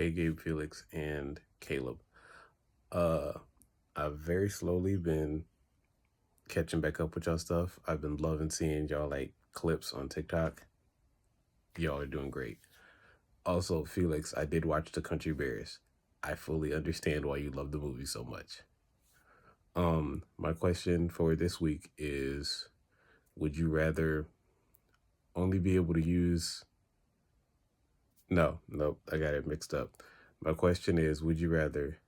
Hey, Gabe, Felix, and Caleb. Uh, I've very slowly been catching back up with y'all stuff. I've been loving seeing y'all like clips on TikTok. Y'all are doing great. Also, Felix, I did watch The Country Bears. I fully understand why you love the movie so much. My question for this week is, would you rather only be able to use no, I got it mixed up. My question is, would you rather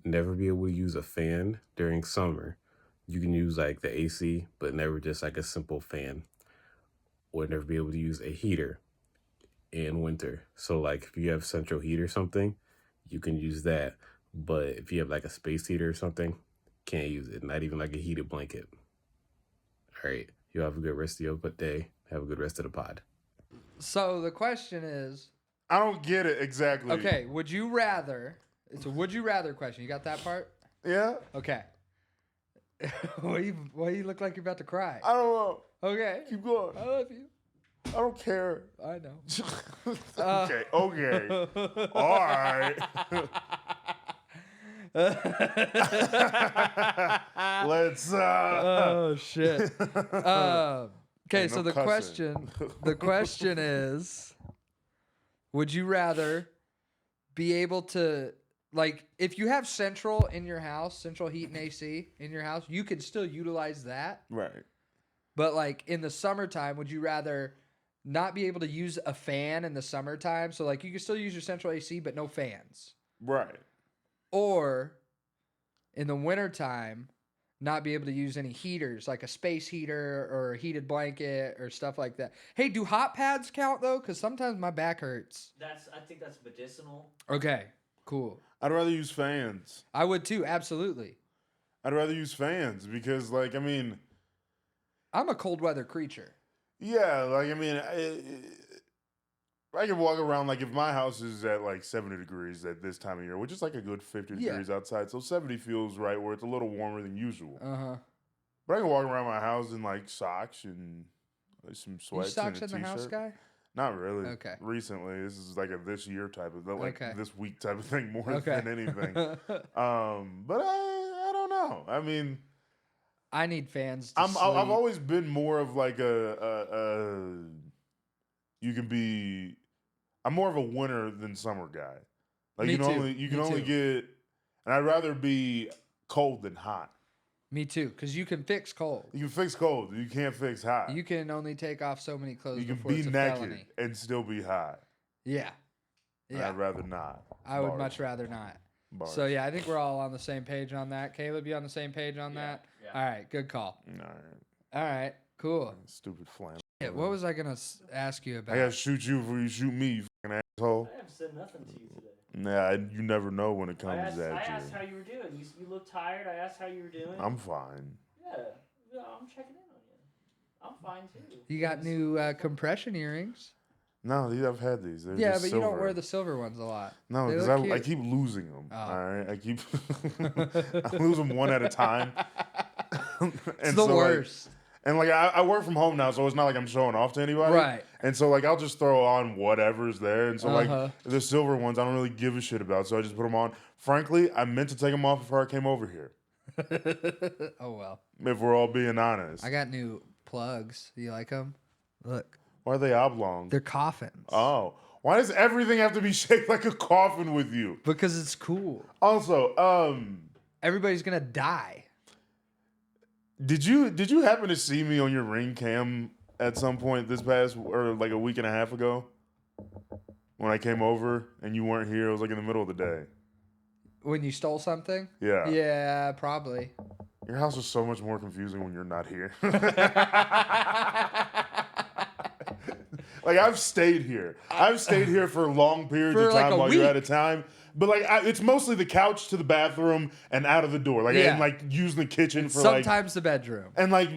never be able to use a fan during summer? You can use like the AC, but never just like a simple fan, or never be able to use a heater in winter. So like if you have central heat or something, you can use that. But if you have like a space heater or something, can't use it. Not even like a heated blanket. All right. You have a good rest of your day. Have a good rest of the pod. So the question is, I don't get it exactly. okay, would you rather? It's a would you rather question. You got that part? Yeah? Okay. Why you look like you're about to cry? I don't know. Okay. Keep going. I love you. I don't care. I know. Okay. All right. Let's Oh shit. Okay, Ain't so no the cussing. question is, would you rather be able to, like, if you have central in your house, central heat and AC in your house, you can still utilize that. Right. But like in the summertime, would you rather not be able to use a fan in the summertime? So like you can still use your central AC, but no fans. Right. Or in the wintertime, not be able to use any heaters, like a space heater or a heated blanket or stuff like that. Hey, do hot pads count though? Because sometimes my back hurts. I think that's medicinal. Okay, cool. I'd rather use fans. I would too, absolutely. I'd rather use fans because, like, I mean, I'm a cold weather creature. yeah, like, I mean, I can walk around, like, if my house is at, like, 70 degrees at this time of year, which is, like, a good 50 Yeah. degrees outside, so 70 feels right where it's a little warmer than usual. Uh-huh. But I can walk around my house in, like, socks and like, some You sweats socks and in a the house t-shirt. guy? Not really. Okay. Recently, this is like a this year type of, like, Okay. this week type of thing more Okay. than anything. But I don't know. I mean, I need fans to I've sleep. always been more of like you can be. I'm more of a winter than summer guy. Like Me you can too. only you can Me only too. get, and I'd rather be cold than hot. Me too, because you can fix cold. You can fix cold, you can't fix hot. You can only take off so many clothes You can before be it's a naked felony. and still be hot. Yeah. And Yeah. I'd rather not. I would Bars. much rather not. Bars. So yeah, I think we're all on the same page on that. Caleb, you on the same page on that? Yeah. All right, good call. All right. All right, cool. Stupid flannel. Yeah, what was I gonna ask you I about? gotta shoot you before you shoot me, you fucking asshole. I haven't said nothing to you today. Nah, you never know when it I comes asked at how you. you were doing. You look tired. I asked how you were doing. I'm fine. Yeah, I'm checking in on you. I'm fine too. You got new compression earrings. No, I've had these. They're Yeah, just but silver. you don't wear the silver ones a lot. No, They because look I cute. keep losing them. Oh. All right, I keep I lose them one at a time. It's the worst. And like I work from home now, so it's not like I'm showing off to anybody. Right. And so like I'll just throw on whatever's there. And so Uh-huh. like the silver ones, I don't really give a shit about. So I just put them on. Frankly, I meant to take them off before I came over here. Oh well. If we're all being honest. I got new plugs. You like them? Look, Why are they oblong? they're coffins. Oh. Why does everything have to be shaped like a coffin with you? Because it's cool. Also, Everybody's gonna die. did you happen to see me on your Ring cam at some point this past, or like a week and a half ago? When I came over and you weren't here, it was like in the middle of the day. When you stole something? Yeah. Yeah, probably. Your house is so much more confusing when you're not here. Like I've stayed here. I've stayed here for long periods For of like time a while you're week. out of time. But like it's mostly the couch to the bathroom and out of the door. Like Yeah. and like using the kitchen for Sometimes the bedroom. and like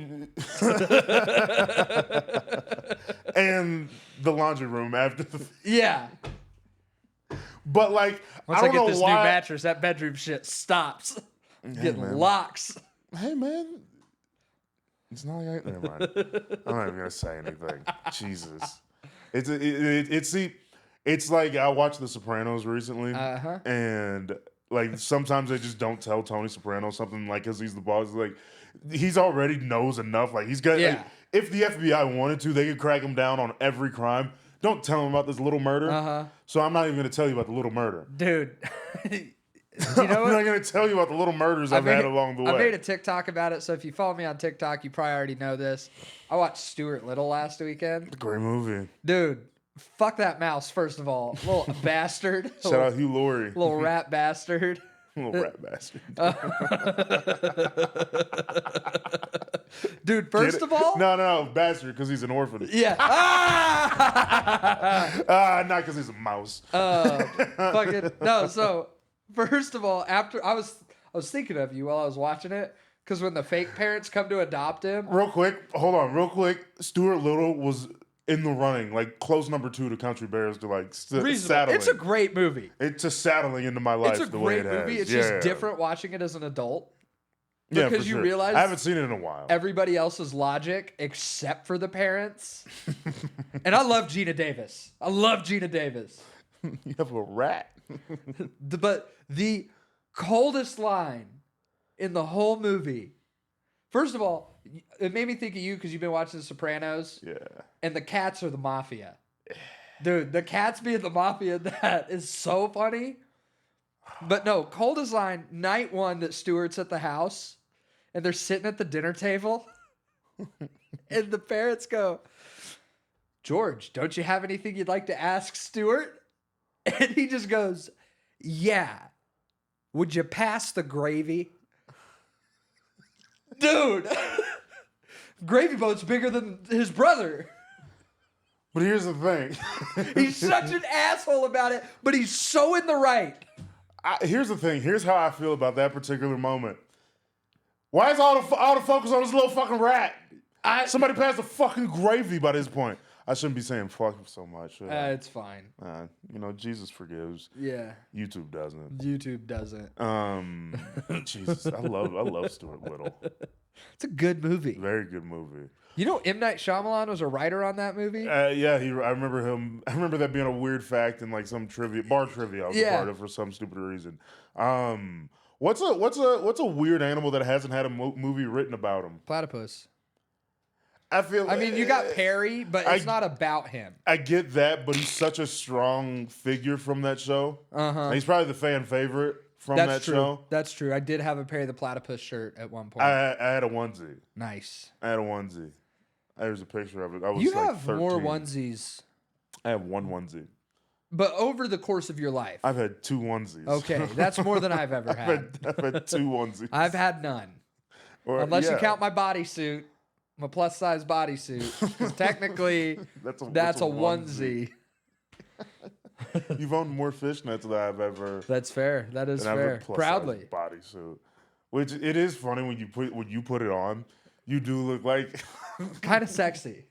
and the laundry room after the. Yeah. But like Once I I, don't get know this why. new mattress, that bedroom shit stops. Getting man. locks. Hey man, it's not like never mind. I'm not even gonna say anything. Jesus, it's It's like I watched The Sopranos recently, Uh-huh. and like sometimes they just don't tell Tony Soprano something like because he's the boss. Like he's already knows enough. Like he's got. Yeah. Like, if the FBI wanted to, they could crack him down on every crime. Don't tell him about this little murder. Uh-huh. So I'm not even going to tell you about the little murder. Dude. I'm not going to tell you about the little murders I've had along the way. I made a TikTok about it, so if you follow me on TikTok, you probably already know this. I watched Stuart Little last weekend. Great movie. Dude, fuck that mouse, first of all. Little bastard. Shout out Hugh Laurie. Little rat bastard. Little rat bastard. Dude, first of all... No, bastard, because he's an orphan. Yeah. Not because he's a mouse. Fucking... No, so... First of all, after I was thinking of you while I was watching it, because when the fake parents come to adopt him, Hold on, real quick. Stuart Little was in the running, like close number 2 to Country Bears to like saddling. it's a great movie. It's a saddling into my life. It's a the way great it movie. has. It's just different watching it as an adult. Yeah, Because for you sure. realize I haven't seen it in a while. everybody else's logic except for the parents. And I love Gina Davis. You have a rat. But the coldest line in the whole movie. First of all, it made me think of you because you've been watching The Sopranos. Yeah. And the cats are the mafia. Dude, the cats being the mafia, that is so funny. But no, coldest line, night one that Stuart's at the house and they're sitting at the dinner table. And the parents go, George, don't you have anything you'd like to ask Stuart? And he just goes, yeah. Would you pass the gravy? Dude. Gravy boat's bigger than his brother. But here's the thing. He's such an asshole about it, but he's so in the right. Here's the thing. Here's how I feel about that particular moment. Why is all the focus on this little fucking rat? Somebody passed the fucking gravy by this point. I shouldn't be saying fuck so much. It's fine. Jesus forgives. Yeah. YouTube doesn't. YouTube doesn't. Jesus, I love Stuart Little. It's a good movie. Very good movie. You know, M. Night Shyamalan was a writer on that movie? Yeah, I remember him. I remember that being a weird fact in like some bar trivia I was a part of for some stupid reason. What's a weird animal that hasn't had a movie written about him? Platypus. I mean, you got Perry, but it's not about him. I get that, but he's such a strong figure from that show. Uh-huh. He's probably the fan favorite from that show. That's true. I did have a Perry the Platypus shirt at one point. I had a onesie. Nice. I had a onesie. There's a picture of it. I was You like have 13. more onesies. I have one onesie. But over the course of your life. I've had 2 onesies. Okay, that's more than I've ever had. I've had 2 onesies. I've had none. Unless you count my bodysuit, my plus size bodysuit. 'Cause technically, that's a onesie. You've owned more fishnets than I've ever. That's fair. That is fair. Proudly. Bodysuit, which it is funny when you put it on, you do look like kind of sexy.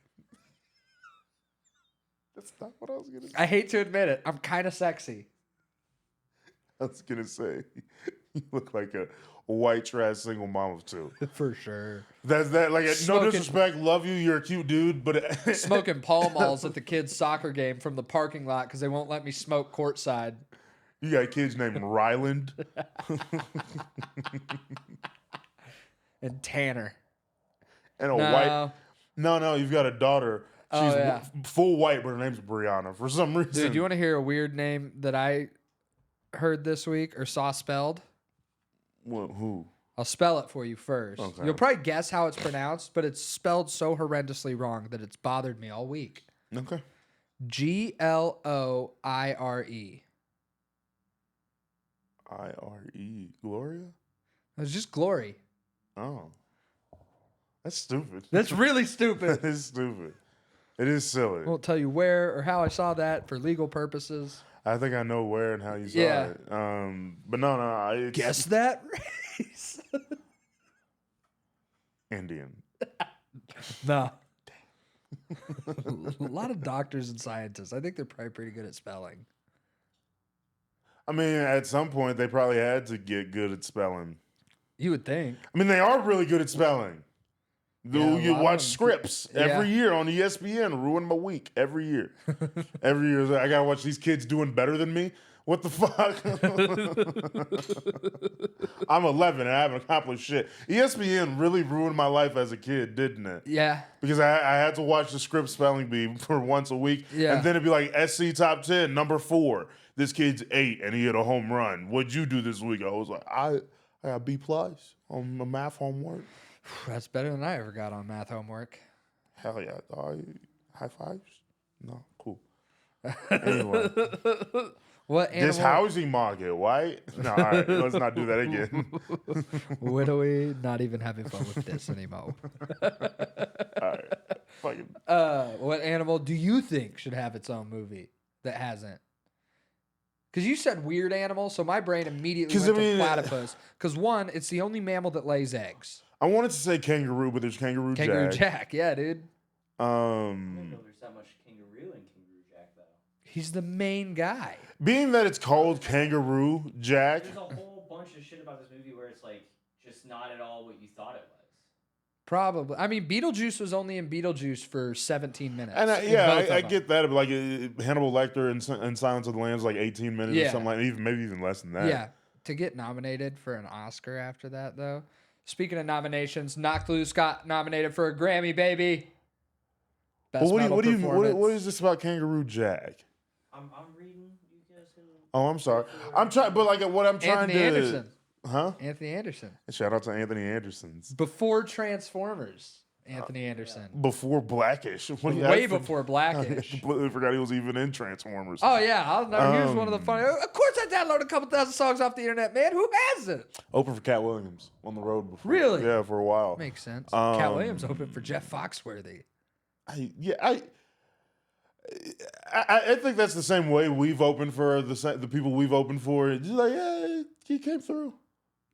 That's not what I was gonna say. I hate to admit it. I'm kind of sexy. I was gonna say you look like a white trash single mom of 2. For sure. That's that. Like no disrespect, love you. You're a cute dude, but smoking Pall Malls at the kids' soccer game from the parking lot because they won't let me smoke courtside. You got kids named Ryland and Tanner and a white. No, you've got a daughter. She's full white, but her name's Brianna for some reason. Dude, you want to hear a weird name that I heard this week or saw spelled? Well, who? I'll spell it for you first. Okay. You'll probably guess how it's pronounced, but it's spelled so horrendously wrong that it's bothered me all week. Okay. Gloire. IRE. Gloria? It's just glory. Oh. That's stupid. That's really stupid. That is stupid. It is silly. I won't tell you where or how I saw that for legal purposes. I think I know where and how you saw it. But no. Guess that race. Indian. No. A lot of doctors and scientists. I think they're probably pretty good at spelling. I mean, at some point, they probably had to get good at spelling. You would think. I mean, they are really good at spelling. Do you a lot watch of them. Scripts every year on ESPN? Ruin my week every year. Every year, I gotta watch these kids doing better than me. What the fuck? I'm 11 and I haven't accomplished shit. ESPN really ruined my life as a kid, didn't it? Yeah. Because I had to watch the Scripps spelling bee for once a week, Yeah. and then it'd be like SC top 10, number 4. This kid's 8 and he hit a home run. What'd you do this week? I was like, I got B+ on my math homework. That's better than I ever got on math homework. Hell yeah. High fives? No, cool. Anyway. What animal? This housing market, why? No, all right, let's not do that again. When are we not even having fun with this anymore? All right. Fucking. What animal do you think should have its own movie that hasn't? Because you said weird animal, so my brain immediately went to platypus. Because one, it's the only mammal that lays eggs. I wanted to say kangaroo, but there's Kangaroo Kangaroo Jack. Jack, yeah, dude. I don't know if there's that much kangaroo in Kangaroo Jack, though. He's the main guy. Being that it's called Kangaroo Jack, There's a whole bunch of shit about this movie where it's like just not at all what you thought it was. Probably. I mean, Beetlejuice was only in Beetlejuice for 17 minutes. and in both of I them. get that, but like Hannibal Lecter in Silence of the Lambs, like 18 minutes or Yeah. something like that, maybe even less than that. Yeah. To get nominated for an Oscar after that, though. Speaking of nominations, Knocked Loose got nominated for a Grammy, baby. Best Well, metal performance. what is this about Kangaroo Jack? I'm reading. You guys can. Oh, I'm sorry. I'm trying, but like what I'm trying Anthony to. Anderson. Huh? Anthony Anderson. Shout out to Anthony Anderson's. Before Transformers, Anthony Anderson. Before Blackish. What do you- Way I before I Blackish. completely forgot he was even in Transformers. Oh, yeah. He was one of the funny. Of course, I downloaded a couple thousand songs off the internet, man. Who hasn't? Open for Cat Williams on the road before. Really? Yeah, for a while. Makes sense. Cat Williams opened for Jeff Foxworthy. I think that's the same way we've opened for the people we've opened for. Just like, yeah, he came through.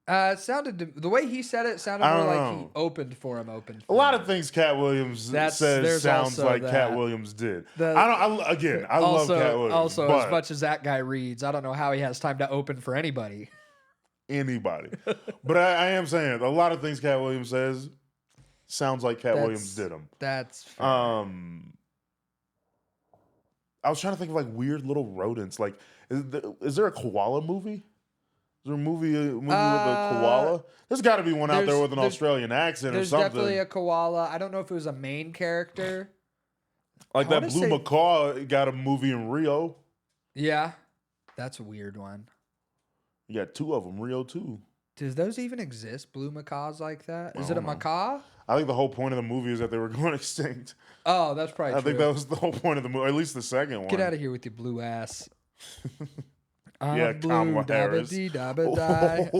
It sounded the way he said it sounded I more don't like know. he opened for him. A lot of things Cat Williams says there's sounds also like that. Cat Williams did. The- I love Cat Williams. Also, but as much as that guy reads, I don't know how he has time to open for anybody. anybody. But I am saying a lot of things Cat Williams says sounds like Cat Williams did them. That's fair. I was trying to think of like weird little rodents. Like, is there a koala movie? Is there a movie with a koala? There's got to be one out there with an Australian accent or There's something. definitely a koala. I don't know if it was a main character. Like I that wanna blue say- macaw got a movie in Rio. Yeah, that's a weird one. You got 2 of them, Rio 2. Does those even exist? Blue macaws like that? Is I it a don't know. macaw? I think the whole point of the movie is that they were going extinct. Oh, that's probably I true. think that was the whole point of the movie, at least the second one. Get out of here with your blue ass. Yeah, I'm blue, Kamala dabba Harris. dee, dabba die.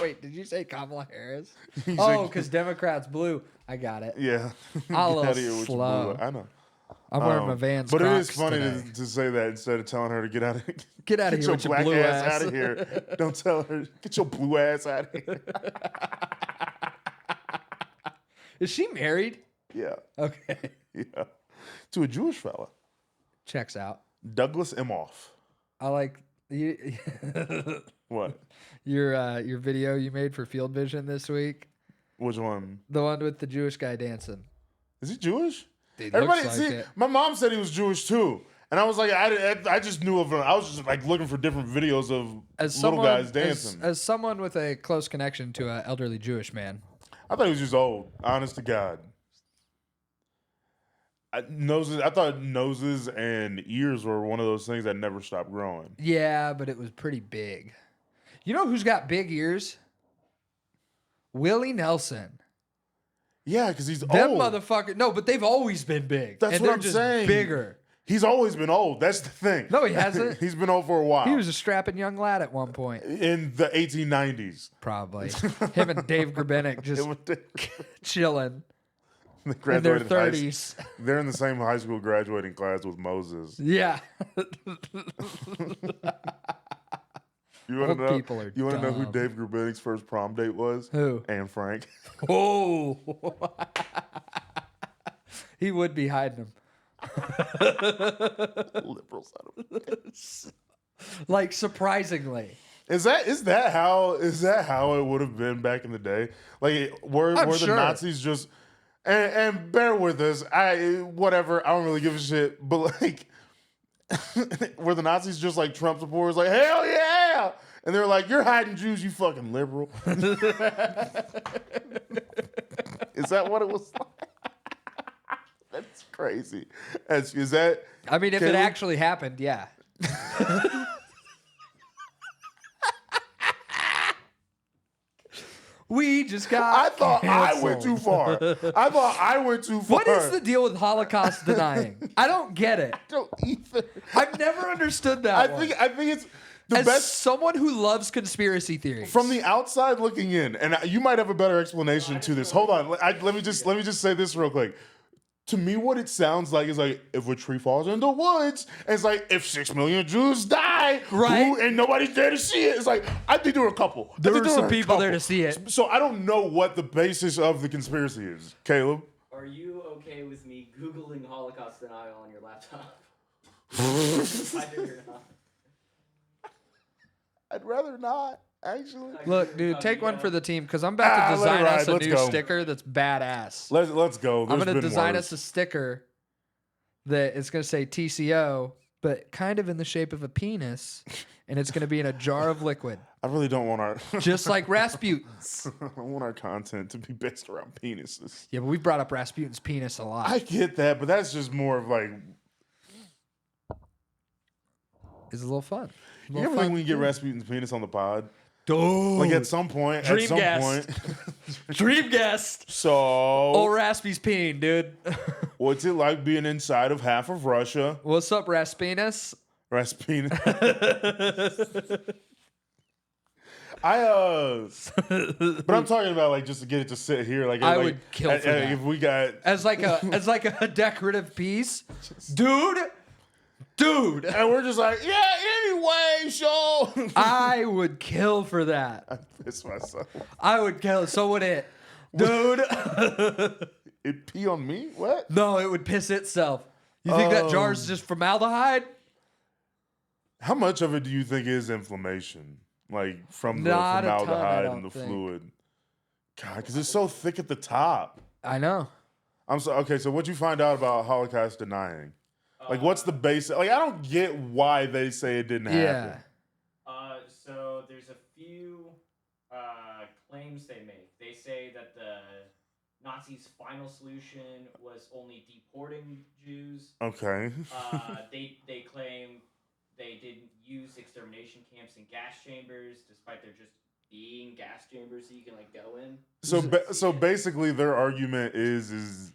Wait, did you say Kamala Harris? He's Oh, like- because Democrats blue. I got it. Yeah. I'm a Get little outta here with your slow. blue- I know. I'm wearing my Vans But it is Crocs funny today. to say that instead of telling her to get out of Get out of here your with your black blue ass ass. out of here. Don't tell her, get your blue ass out of here. Is she married? Yeah. Okay. Yeah. To a Jewish fella. Checks out. Douglas Emhoff. I like you, What? your video you made for Field Vision this week. Which one? The one with the Jewish guy dancing. Is he Jewish? Dude, Everybody, looks like it. my mom said he was Jewish too. And I was like, I just knew of him. I was just like looking for different videos of little guys dancing. As someone with a close connection to an elderly Jewish man. I thought he was just old, honest to God. I thought noses and ears were one of those things that never stopped growing. Yeah, but it was pretty big. You know who's got big ears? Willie Nelson. Yeah, because he's Them old. motherfucker. No, but they've always been big. That's and what they're I'm just saying. bigger. He's always been old. That's the thing. No, he hasn't. He's been old for a while. He was a strapping young lad at one point. In the 1890s. Probably. Him and Dave Grabenick just chilling They in their graduated high s- 30s. They're in the same high school graduating class with Moses. Yeah. You want Old to know? people are You want to know who dumb. Dave Grabenick's first prom date was? Who? Anne Frank. Oh. He would be hiding them. Liberal son of a- Like, surprisingly. Is that how it would have been back in the day? Like were the sure. Nazis just and bear with us. Whatever. I don't really give a shit. But like were the Nazis just like Trump supporters? Like hell yeah! And they're like, you're hiding Jews, you fucking liberal. Is that what it was like? That's crazy. Is that? I mean, if it actually happened, yeah. We just got. I thought I canceled. went too far. What is the deal with Holocaust denying? I don't get it. I don't either. I've never understood that. I think it's the As best someone who loves conspiracy theories. from the outside looking in, and you might have a better explanation to this. Hold on, let me just say this real quick. To me, what it sounds like is like if a tree falls in the woods, and it's like if 6 million Jews die, Right. and nobody's there to see it. It's like I think there were a couple. There were some people there to see it. So I don't know what the basis of the conspiracy is, Caleb. Are you okay with me Googling Holocaust denial on your laptop? I know you're not. I'd rather not, actually. Look, dude, take one for the team because I'm about to let it design us ride. a Let's new go. sticker that's badass. Let's go. I'm There's going to been design worse. us a sticker that is going to say TCO, but kind of in the shape of a penis, and it's going to be in a jar of liquid, I really don't want our just like Rasputin's. I don't want our content to be based around penises. Yeah, but we brought up Rasputin's penis a lot. I get that, but that's just more of like It's a little fun. you ever think we can get Rasputin's penis on the pod? Dude. Like at some point. Dream at some guest. point. Dream guest. So Old Raspy's peen, dude. what's it like being inside of half of Russia? What's up, Raspinus? Rasputin. But I'm talking about like just to get it to sit here. Like I like, would kill for that. if we got As like a decorative piece, dude. and we're just like, yeah, anyway, so I would kill for that. I piss myself. I would kill. So would it, dude. It pee on me? What? No, it would piss itself. You think that jar's just formaldehyde? How much of it do you think is inflammation? Like from the Not a ton, I formaldehyde don't and the think. fluid? God, because it's so thick at the top. I know. Okay, so what'd you find out about Holocaust denying? Like, what's the basic? Like, I don't get why they say it didn't happen. Yeah. So there's a few claims they make. They say that the Nazis' final solution was only deporting Jews. Okay. They claim they didn't use extermination camps and gas chambers, despite there just being gas chambers that you can like go in. So basically, their argument is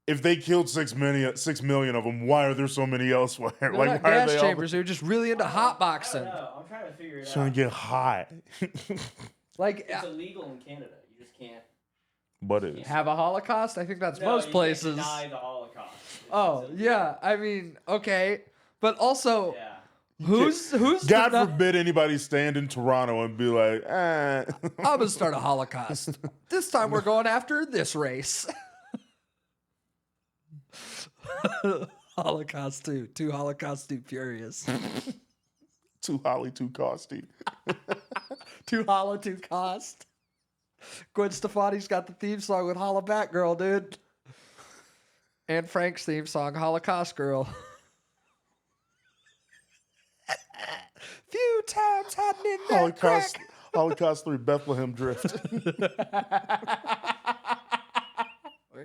if they killed 6 million of them, why are there so many elsewhere? They're Like, not why are gas they chambers. They're just really into I hotboxing. don't know. I'm trying to figure it trying out. to get hot? Like It's illegal in Canada. You just can't. But it is. have a Holocaust? I think that's No, most you places. can't deny the Holocaust. Oh It's yeah. I mean, okay, but also, yeah. who's God the forbid anybody stand in Toronto and be like, eh. I'm gonna start a Holocaust. This time we're going after this race. Holocaust 2. 2 Holocaust 2 Furious. Too holly, too costy. 2 Holla 2 Cost. Gwen Stefani's got the theme song with Holla Back Girl, dude. And Frank's theme song, Holocaust Girl. Few times hiding in that Holocaust, crack. Holocaust 3, Bethlehem Drift. We're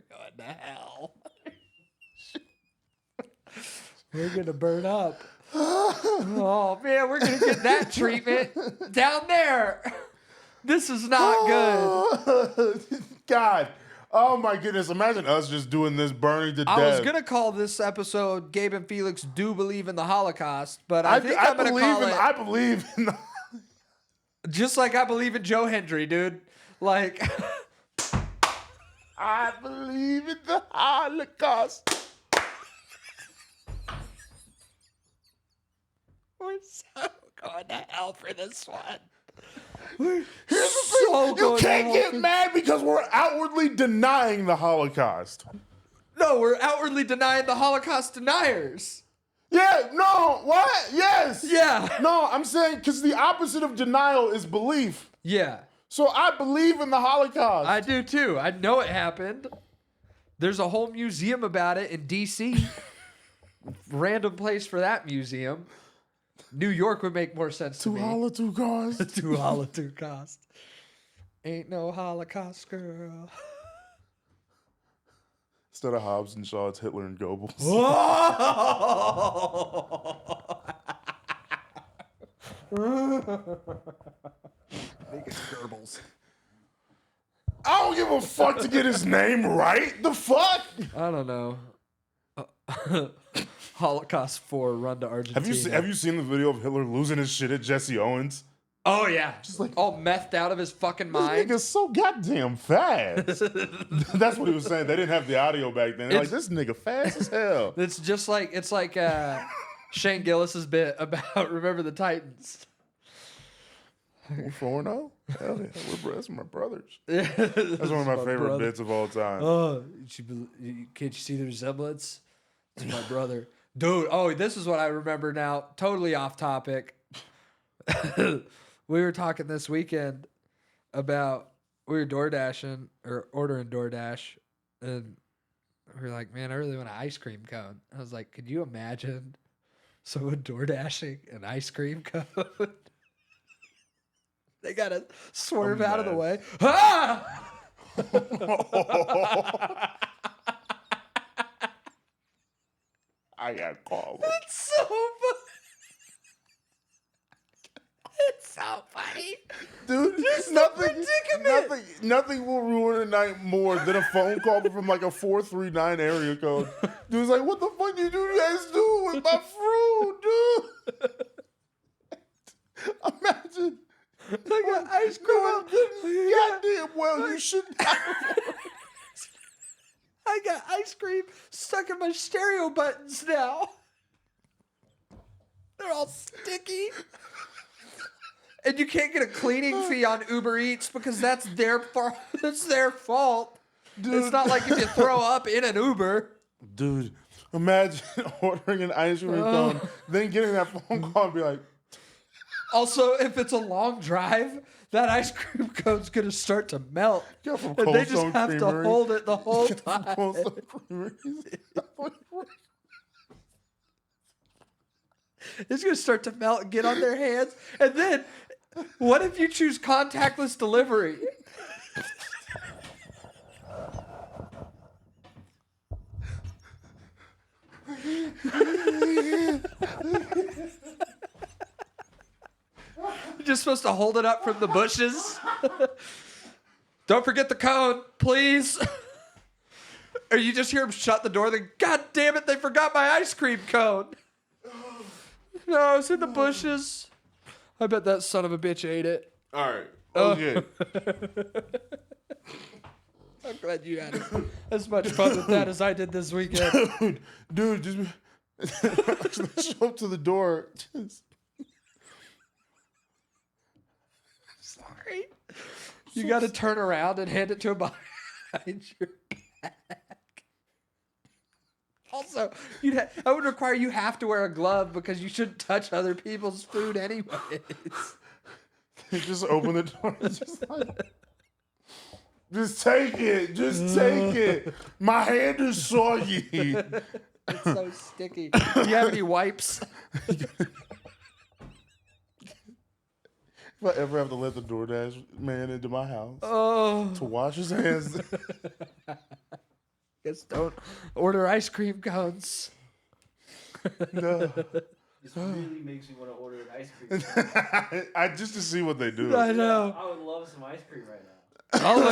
going to hell. We're going to burn up. Oh, man, we're going to get that treatment down there. This is not good. God. Oh my goodness. Imagine us just doing this burning to death. I was going to call this episode Gabe and Felix Do Believe in the Holocaust, but I think I'm going to call it I believe in the just like I believe in Joe Hendry, dude. Like, I believe in the Holocaust. we're so going to hell for this one. Here's the thing. You can't get mad because we're outwardly denying the Holocaust. No, we're outwardly denying the Holocaust deniers. Yeah, no, what? Yes. Yeah, Yeah. No, I'm saying because the opposite of denial is belief. Yeah. So I believe in the Holocaust. I do too. I know it happened. There's a whole museum about it in D.C. Random place for that museum. New York would make more sense to me. Holocaust. To Holocaust. Ain't no Holocaust, girl. Instead of Hobbes and Shaw, it's Hitler and Goebbels. Goebbels. I don't give a fuck to get his name right. The fuck? I don't know. Holocaust 4, run to Argentina. Have you seen the video of Hitler losing his shit at Jesse Owens? Oh, yeah. Just like, all methed out of his fucking this mind. nigga's so goddamn fast. That's what he was saying. They didn't have the audio back then. They're like, this nigga fast as hell. It's like Shane Gillis's bit about Remember the Titans. We're 4-0? Hell yeah. That's my brothers. That's That's one of my favorite bits of all time. Oh, can't you see the resemblance? It's my brother. Dude, oh, this is what I remember now. Totally off topic. We were talking this weekend about, we were DoorDashing or ordering DoorDash, and we were like, man, I really want an ice cream cone. I was like, could you imagine someone DoorDashing an ice cream cone? They gotta swerve out of the way. Ah! I got called. It's so funny. It's so funny. Dude, Just nothing will ruin a night more than a phone call from like a 439 area code. Dude's like, what the fuck did you guys do with my fruit, dude? Imagine. I got ice cream. Goddamn well, you shouldn't have. I got ice cream stuck in my stereo buttons now. They're all sticky. And you can't get a cleaning fee on Uber Eats because that's their fault. Dude. It's not like if you throw up in an Uber. Dude, imagine ordering an ice cream cone, then getting that phone call and be like, Also, if it's a long drive, that ice cream cone's gonna start to melt, "You're from and Cold they just Stone have to Creamery." hold it the whole Cold time. Stone Creamery. It's gonna start to melt and get on their hands. And then, what if you choose contactless delivery? You're just supposed to hold it up from the bushes. Don't forget the cone, please. Or you just hear him shut the door, then, God damn it, they forgot my ice cream cone. No, it's in the bushes. I bet that son of a bitch ate it. All right. Okay. I'm glad you had as much fun with that as I did this weekend. Dude, just show up to the door. Sorry. You got to turn around and hand it to him behind your back. Also, I would require you have to wear a glove because you shouldn't touch other people's food anyways. Just open the door. Just take it. Just take it. My hand is soggy. It's so sticky. Do you have any wipes? If I ever have to let the DoorDash man into my house to wash his hands. Guess don't order ice cream cones. No. This really makes me want to order an ice cream. Just to see what they do. I know. I would love some ice cream right now. Hold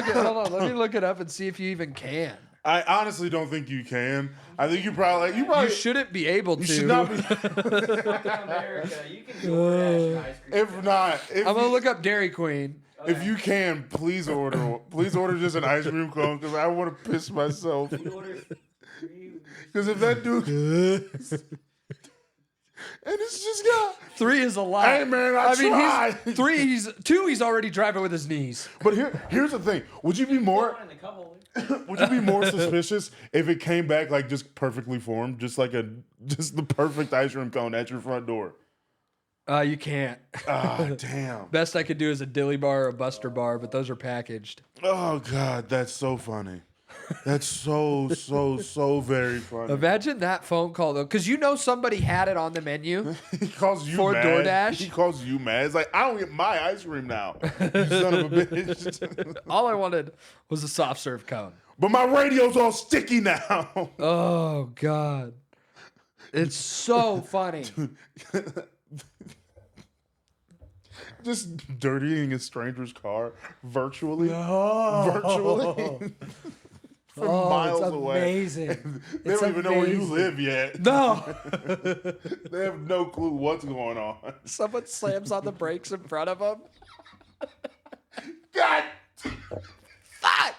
on. Let me look it up and see if you even can. I honestly don't think you can. I think you probably You shouldn't be able to. You should not be. America, you can go order ice cream. If not, I'm gonna look up Dairy Queen. if you can, please order just an ice cream cone because I want to piss myself. You order 3. Because if that dude, and it's just got 3 is a lot. Hey man, I tried. He's 3. 2. He's already driving with his knees. But here's the thing: would you be more? One in the cup holder. Would you be more suspicious if it came back like just perfectly formed, just the perfect ice cream cone at your front door? You can't. Ah, damn. Best I could do is a dilly bar or a Buster bar, but those are packaged. Oh God, that's so funny. That's so very funny. Imagine that phone call though, because you know somebody had it on the menu. He calls you For mad. DoorDash? He calls you mad. It's like, I don't get my ice cream now. You son of a bitch. All I wanted was a soft serve cone. But my radio's all sticky now. Oh God, it's so funny. Just dirtying a stranger's car virtually. Oh. Virtually. From miles it's away. amazing. They don't even know where you live yet. No. They have no clue what's going on. Someone slams on the brakes in front of them. God! Fuck.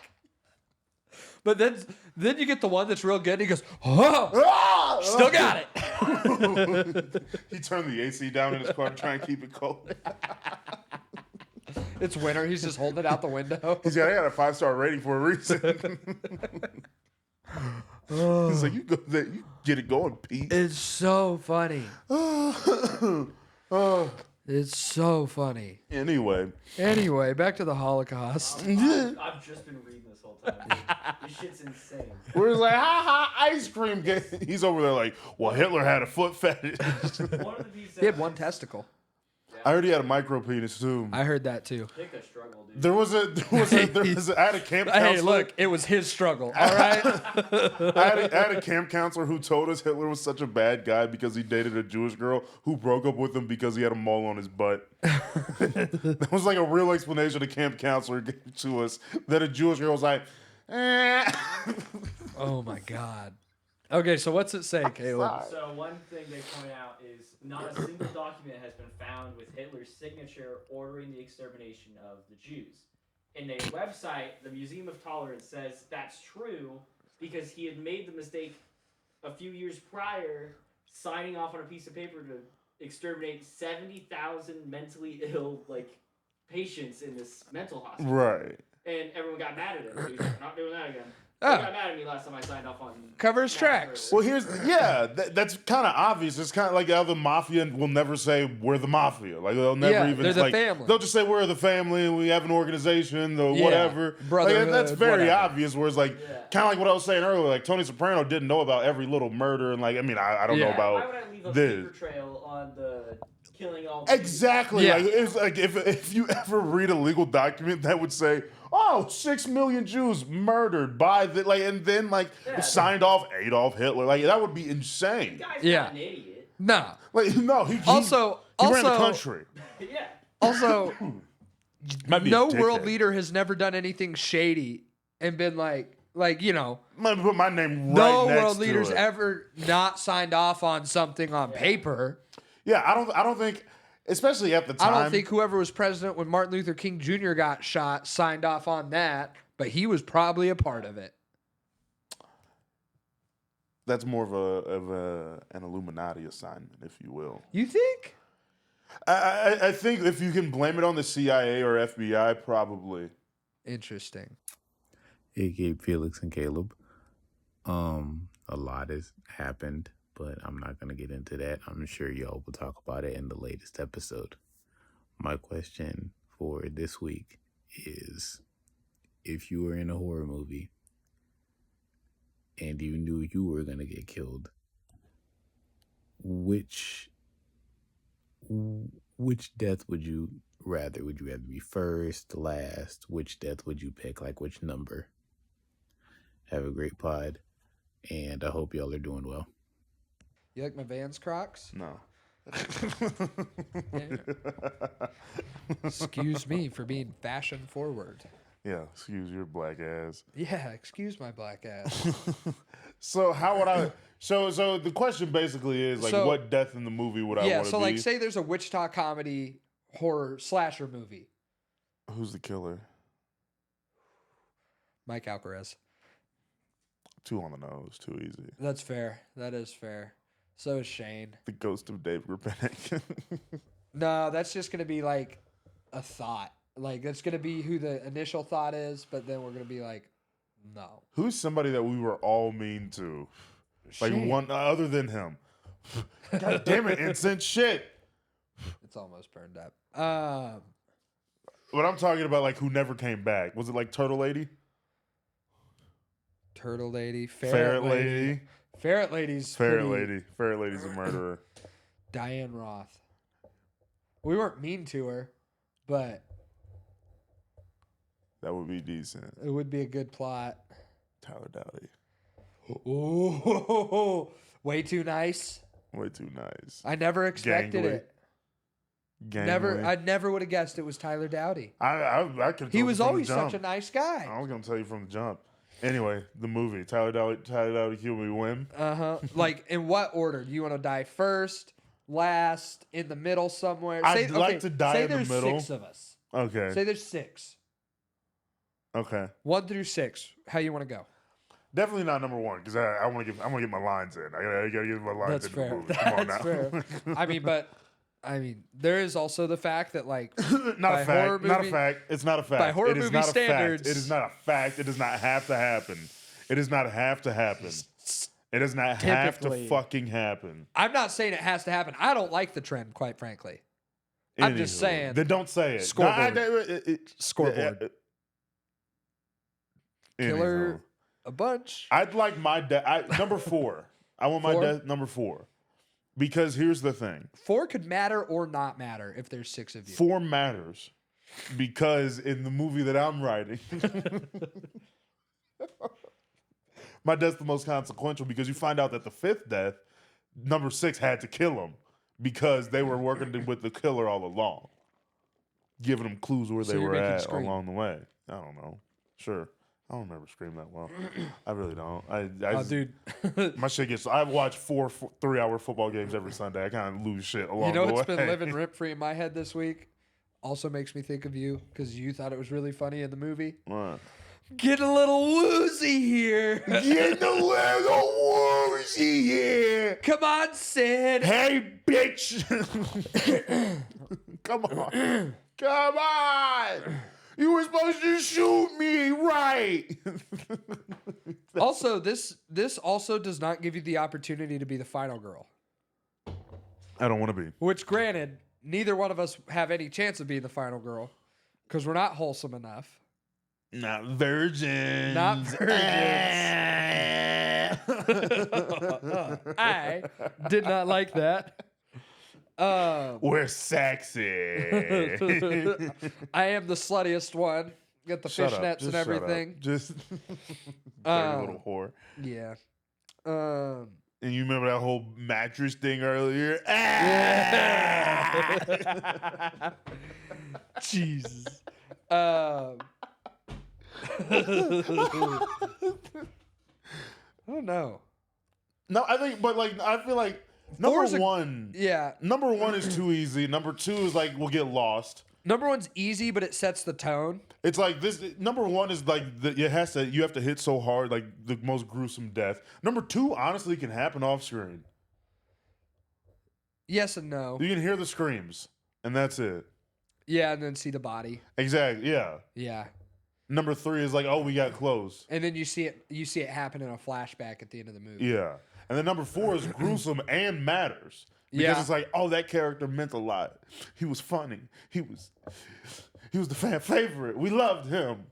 But then you get the one that's real good. And he goes, oh, Ah! still got it. He turned the AC down in his car to try and keep it cold. It's winter. He's just holding it out the window. He's got, I got a 5-star rating for a reason. He's like, you get it going, Pete. It's so funny. It's so funny. Anyway, Back to the Holocaust. I've just been reading this whole time. Dude. This shit's insane. we're like, ha ha, ice cream. He's over there like, well, Hitler had a foot fetish. One of these. He had one testicle. I heard he had a micro penis too. I heard that too. Pick a struggle, dude. There was a I had a camp counselor. Hey, look, it was his struggle. All right. I had a camp counselor who told us Hitler was such a bad guy because he dated a Jewish girl who broke up with him because he had a mole on his butt. That was like a real explanation a camp counselor gave to us, that a Jewish girl was like, eh. Oh my God. Okay, so what's it say, Caleb? So one thing they point out is not a single document has been found with Hitler's signature ordering the extermination of the Jews. In a website, the Museum of Tolerance says that's true because he had made the mistake a few years prior signing off on a piece of paper to exterminate 70,000 mentally ill patients in this mental hospital. Right. And everyone got mad at him. So he's like, not doing that again. Oh. They got mad at me last time I signed off on. Cover his that tracks. server. Well, that's kind of obvious. It's kind of like how the mafia will never say we're the mafia. Like they'll never even they're the like family. they'll just say we're the family and we have an organization or Yeah, whatever. brotherhood, that's very whatever. obvious. Whereas like kind of like what I was saying earlier, like Tony Soprano didn't know about every little murder and I don't know Yeah. Why would about I leave a this. paper trail on the killing all? Exactly. Yeah. Like it's like if you ever read a legal document that would say, "Oh, 6 million Jews murdered by the and then signed off Adolf Hitler," like that would be The insane. guy's Yeah. not an idiot. No. Like no, he Also, ran the country. Yeah. Also, Might be a no world dickhead. leader has never done anything shady and been like Might put my name right no next world to leaders it. ever not signed off on something on paper. Yeah, I don't think, especially at the time. I don't think whoever was president when Martin Luther King Jr. got shot signed off on that, but he was probably a part of it. that's more of an Illuminati assignment, if you will. You think? I think if you can blame it on the CIA or FBI, probably. Interesting. Hey, Gabe, Felix, and Caleb. A lot has happened, but I'm not going to get into that. I'm sure y'all will talk about it in the latest episode. My question for this week is, if you were in a horror movie and you knew you were going to get killed, which death would you rather? Would you rather be first, last? Which death would you pick? Like which number? Have a great pod, and I hope y'all are doing well. You like my Vans Crocs? No. Excuse me for being fashion forward. Yeah, excuse your black ass. Yeah, excuse my black ass. So how would I? So the question basically is like, So- what death in the movie would I Yeah, want to so be? like say there's a Wichita comedy horror slasher movie. Who's the killer? Mike Alcaraz. Too on the nose, too easy. That's fair. That is fair. So is Shane. The ghost of Dave Grapenik. No, that's just gonna be like a thought. Like that's gonna be who the initial thought is, but then we're gonna be like, no. Who's somebody that we were all mean to? Like Shane. one other than him. God damn it, instant shit. almost burned up. But I'm talking about like who never came back. Was it like Turtle Lady? Turtle Lady, Ferret Lady. Ferret Lady's Ferret pretty- Lady. Ferret Lady's a murderer. Diane Roth. We weren't mean to her, but That would be decent. it would be a good plot. Tyler Dowdy. Ooh, way too nice. Way too nice. I never expected Gangly. it. Gangly. I never would have guessed it was Tyler Dowdy. I could. He was always jump. such a nice guy. I was gonna tell you from the jump. Anyway, the movie Tyler Dowdy killed me when. Like in what order? Do you want to die first, last, in the middle somewhere? I'd like to die say in the there's middle. 6 of us. Okay. Say there's 6. Okay. 1 through 6. How you want to go? Definitely not number 1 because I want to get my lines in. I gotta get my lines That's in fair. the movie. Come on That's now. fair. I mean, there is also the fact that like not by a fact. horror Not a movie- fact. It's not a fact. by horror It is movie not a standards- fact. It is not a fact. It does not have to happen. It does not have to happen. It does not have to Typically. fucking happen. I'm not saying it has to happen. I don't like the trend, quite frankly. I'm just Anywho, saying. Then don't say it. Scoreboard. Scoreboard. Killer Anywho. a bunch. I'd like my number 4. I want my 4? number 4 because here's the thing: 4 could matter or not matter if there's 6 of you. 4 matters because in the movie that I'm writing, my death's the most consequential because you find out that the 5th death, number 6 had to kill him because they were working with the killer all along, giving them clues where So they you're were making at Scream. along the way. I don't know. Sure. I don't remember Scream that well. I really don't. Oh, dude. My shit gets. I watch 4 3-hour football games every Sunday. I kind of lose shit along You know the what's way. been living rent free in my head this week? Also makes me think of you because you thought it was really funny in the movie. What? Get a little woozy here. Get the little woozy here. Come on, Sid. Hey, bitch. Come on. Come on. You were supposed to shoot me, right? Also, this also does not give you the opportunity to be the final girl. I don't want to be. Which, granted, neither one of us have any chance of being the final girl because we're not wholesome enough. Not virgins. Not virgins. I did not like that. We're sexy. I am the sluttiest one. Got the Shut up. fishnets Just and shut up. everything. Just dirty little whore. Yeah. And you remember that whole mattress thing earlier? Jesus. I don't know. No, I think, but like, I feel like number Four's a- 1. Yeah. Number 1 is too easy. Number 2 is like we'll get lost. Number 1's easy, but it sets the tone. It's like this. Number 1 is like you have to hit so hard, like the most gruesome death. Number 2 honestly can happen off screen. Yes and no. You can hear the screams, and that's it. Yeah, and then see the body. Exactly. Yeah. Yeah. Number 3 is like, oh, we got close. And then you see it happen in a flashback at the end of the movie. Yeah. And then number 4 is gruesome and matters. Because Yeah. it's like, oh, that character meant a lot. He was funny. He was the fan favorite. We loved him.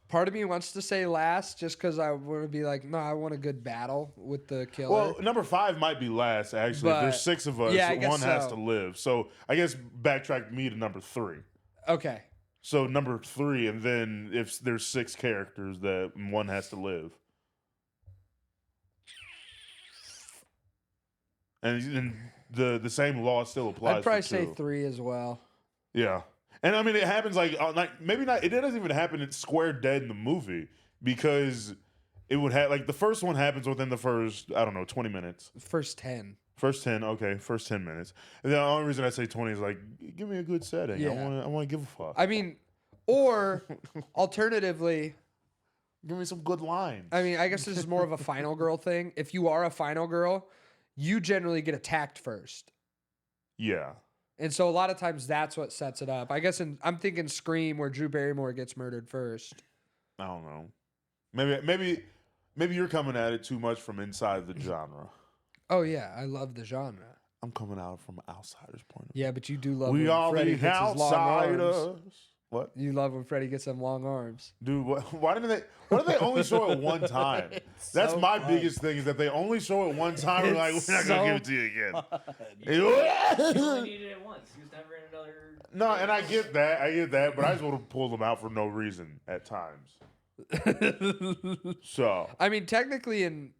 Part of me wants to say last just because I want to be like, no, I want a good battle with the killer. Well, number 5 might be last, actually. But- There's 6 of us. yeah, I guess one has so. to live. So I guess backtrack me to number 3. Okay. So number 3, and then if there's 6 characters, that one has to live. And the same law still applies. I'd probably for say 2. 3 as well. Yeah, and I mean it happens like maybe not. It doesn't even happen in square dead in the movie because it would have like the first one happens within the first 20 minutes. First 10. First 10, okay, first 10 minutes. And the only reason I say 20 is like, give me a good setting. Yeah. I want to give a fuck. I mean, or alternatively, give me some good lines. I mean, I guess this is more of a final girl thing. If you are a final girl, you generally get attacked first. Yeah. And so a lot of times that's what sets it up. I guess I'm thinking Scream where Drew Barrymore gets murdered first. I don't know. Maybe you're coming at it too much from inside the genre. Oh yeah, I love the genre. I'm coming out from an outsider's point of view. Yeah, but you do love We when are Freddie the gets his long arms. outsiders. What? You love when Freddie gets them long arms. Dude, why do they only show it one time? It's That's so my fun. biggest thing is that they only show it one time. We're like, It's we're not gonna so give it to you again. He only needed it once. He was never in another. No, and I get that, but I just want to pull them out for no reason at times. So I mean, technically in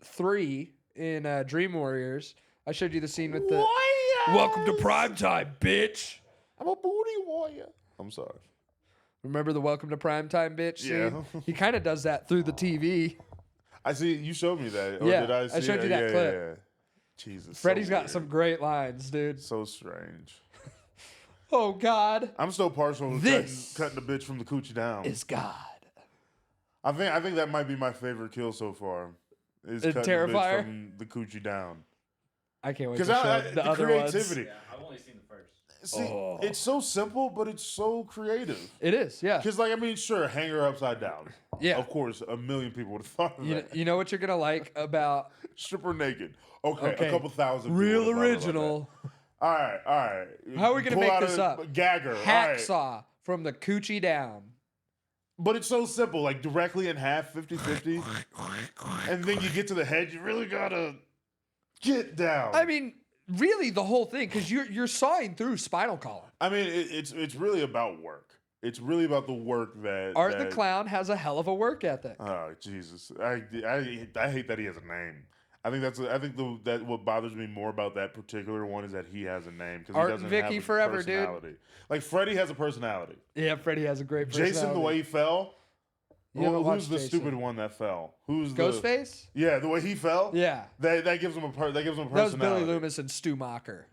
3, in Dream Warriors, I showed you the scene with the "Welcome to Primetime, bitch." I'm a booty warrior. I'm sorry. Remember the "Welcome to Primetime, bitch" scene? Yeah. He kind of does that through the TV. I see you showed me that. Or Yeah, did I see showed it? you that Yeah, clip. yeah. Jesus. Freddie's so got weird. some great lines, dude. So strange. Oh God, I'm still partial to This cutting the bitch from the coochie down. is God. I think that might be my favorite kill so far. Is In cutting Terrifier? the bitch from the coochie down. I can't wait to Because show the other creativity. Yeah, I've only seen the first. See, Oh. it's so simple, but it's so creative. ones. It is, yeah. Because, like, I mean, sure, hang her upside down. Yeah. Of course, a million people would have thought of that. You know what you're gonna like about Strip her naked. Okay, Okay. a couple thousand. people Real would've thought about Original that. All right. How are we gonna Pull make out this a up? Gagger. All right. Hacksaw from the coochie down. But it's so simple, like directly in half, 50-50. And then you get to the head, you really gotta get down. I mean, really, the whole thing, because you're sawing through spinal column. I mean, it's really about work. It's really about the work that Art the that- Clown has a hell of a work ethic. Oh Jesus! I hate that he has a name. I think that what bothers me more about that particular one is that he has a name because he Art doesn't Vicky have a forever, dude. personality. Like Freddie has a personality. Yeah, Freddie has a great personality. Jason, the way he fell. You haven't Who's watched the Jason. stupid one that fell? Who's Ghostface? Yeah, the way he fell. Yeah. That gives him a personality. That was Billy Loomis and Stu Macher.